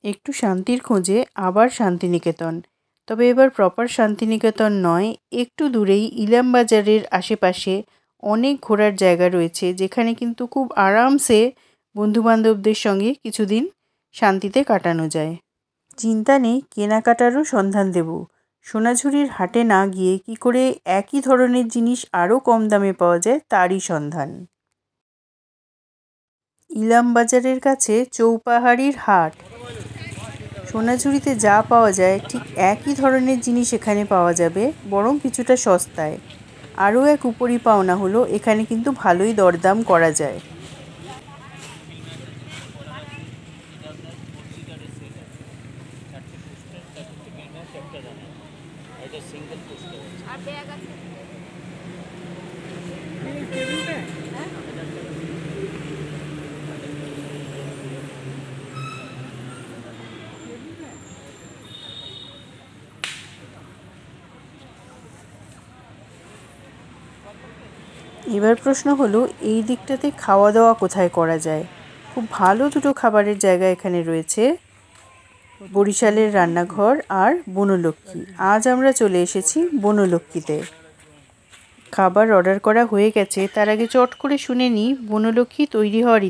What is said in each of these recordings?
একটু শান্তির খোঁজে আবার শান্তিনিকেতন। তবে এবার প্রপার শান্তিনিকেতন নয়, একটু দূরেই ইলামবাজারের আশেপাশে অনেক ঘোরার জায়গা রয়েছে, যেখানে কিন্তু খুব আরামসে বন্ধুবান্ধবদের সঙ্গে কিছুদিন শান্তিতে কাটানো যায়। চিন্তা নেই কেনাকাটারও সন্ধান দেব। সোনাঝুরির হাটে না গিয়ে কি করে একই ধরনের জিনিস আরও কম দামে পাওয়া যায় তারই সন্ধান। ইলামবাজারের কাছে চৌপাহাড়ির হাট। সোনাঝুরিতে যা পাওয়া যায় ঠিক একই ধরনের জিনিস এখানে পাওয়া যাবে, বরং কিছুটা সস্তায়। আরও এক উপরি পাওনা হলো এখানে কিন্তু ভালোই দরদাম করা যায়। এবার প্রশ্ন হলো এই দিকটাতে খাওয়া দাওয়া কোথায় করা যায়। খুব ভালো দুটো খাবারের জায়গা এখানে রয়েছে, বরিশালের রান্নাঘর আর বনলক্ষ্মী। আজ আমরা চলে এসেছি বনলক্ষ্মীতে। খাবার অর্ডার করা হয়ে গেছে, তার আগে চট করে শুনে নিই বনলক্ষ্মী তৈরি হওয়ার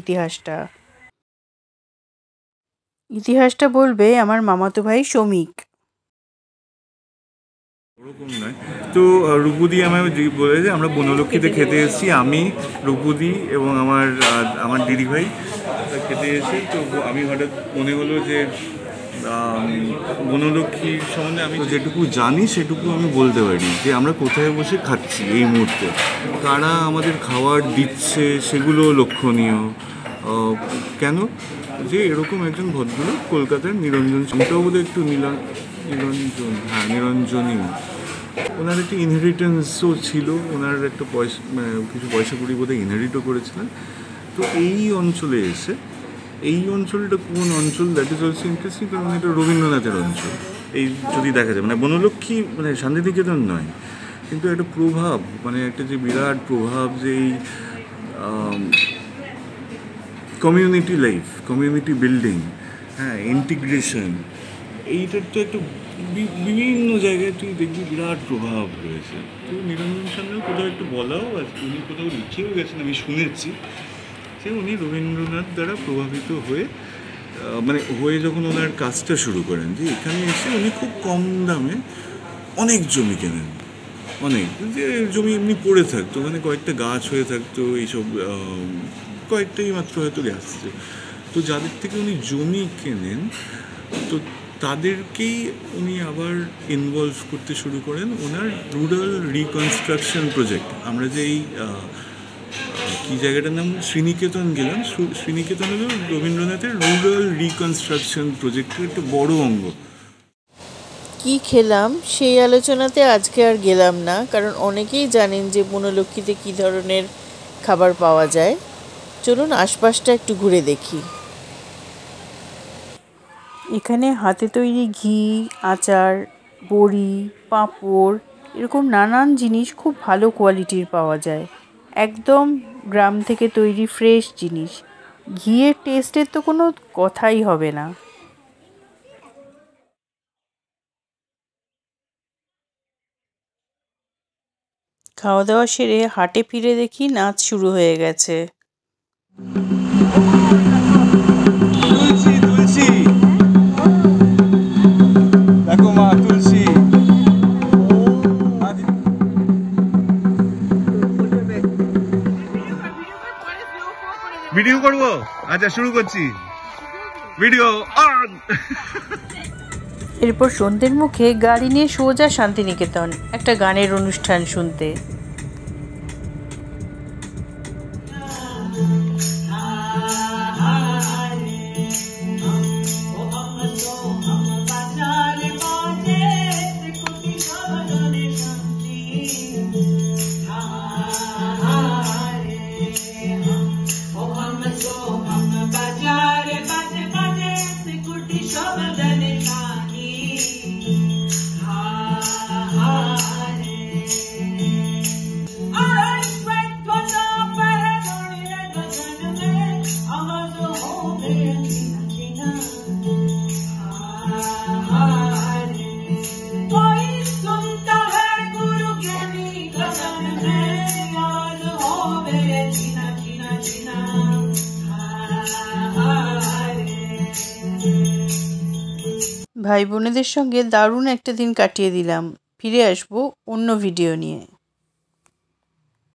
ইতিহাসটা বলবে আমার মামাতো ভাই শ্রমিক। ওরকম নয় তো, রূপদি আমায় বলেছে আমরা বনলক্ষ্মীতে খেতে এসেছি, আমি রূপদি এবং আমার দিদিভাই খেতে এসেছি। তো আমি হঠাৎ মনে হলো যে বনলক্ষ্মীর সম্বন্ধে আমি যেটুকু জানি সেটুকু আমি বলতে পারি, যে আমরা কোথায় বসে খাচ্ছি এই মুহূর্তে, কারা আমাদের খাবার দিচ্ছে সেগুলো লক্ষণীয়। কেন যে এরকম একজন ভদ্রলোক কলকাতার নিরঞ্জন, সেটাও বোধহয় একটু নিরঞ্জনী, ওনার একটা ইনহেরিটেন্সও ছিল, ওনার একটা পয়সা কিছু পয়সা কড়ি বোধহয় ইনহেরিটও করেছিলেন। তো এই অঞ্চলে এসে, এই অঞ্চলটা কোন অঞ্চল দ্যাট ইজ অলসো ইন্টারেস্টিং, কারণ এটা রবীন্দ্রনাথের অঞ্চল। এই যদি দেখা যায় বনলক্ষ্মী শান্তিনিকেতন নয়, কিন্তু একটা প্রভাব, একটা যে বিরাট প্রভাব, যে এই কমিউনিটি লাইফ, কমিউনিটি বিল্ডিং, হ্যাঁ, ইন্টিগ্রেশন, এইটার তো একটা বিভিন্ন জায়গায় তুই দেখবি বিরাট প্রভাব রয়েছে। তো নিরঞ্জন সামনেও কোথাও একটু বলাও আছে, উনি কোথাও লিখেও গেছেন, আমি শুনেছি যে উনি রবীন্দ্রনাথ দ্বারা প্রভাবিত হয়ে যখন ওনার কাজটা শুরু করেন, যে এখানে এসে উনি খুব কম দামে অনেক জমি কেনেন, অনেক যে জমি এমনি পড়ে থাকতো, কয়েকটা গাছ হয়ে থাকতো, এইসব কয়েকটাই মাত্র হয়তো আসছে। তো যাদের থেকে উনি জমি কেনেন, তো তাদেরকেই উনি আবার ইনভলভ করতে শুরু করেন ওনার রুরাল রিকনস্ট্রাকশন প্রজেক্ট। আমরা যে এই কী জায়গাটার নাম শ্রীনিকেতন গেলাম, শ্রীনিকেতন হলো রবীন্দ্রনাথের রুরাল রিকনস্ট্রাকশন প্রজেক্টের একটা বড় অঙ্গ। কি খেলাম সেই আলোচনাতে আজকে আর গেলাম না, কারণ অনেকেই জানেন যে বনলক্ষ্মীতে কী ধরনের খাবার পাওয়া যায়। চলুন আশপাশটা একটু ঘুরে দেখি। এখানে হাতে তৈরি ঘি, আচার, বড়ি, পাঁপড়, এরকম নানান জিনিস খুব ভালো কোয়ালিটির পাওয়া যায়। একদম গ্রাম থেকে তৈরি ফ্রেশ জিনিস। ঘিয়ের টেস্টের তো কোনো কথাই হবে না। খাওয়া দাওয়া সেরে হাটে ফিরে দেখি নাচ শুরু হয়ে গেছে। দেখো মা তুলসী, ভিডিও করবো? আচ্ছা শুরু করছি, ভিডিও অন। এরপর সন্ধ্যের মুখে গাড়ি নিয়ে সোজা শান্তিনিকেতন একটা গানের অনুষ্ঠান শুনতে। ভাই বোনেদের সঙ্গে দারুণ একটা দিন কাটিয়ে দিলাম। ফিরে আসবো অন্য ভিডিও নিয়ে।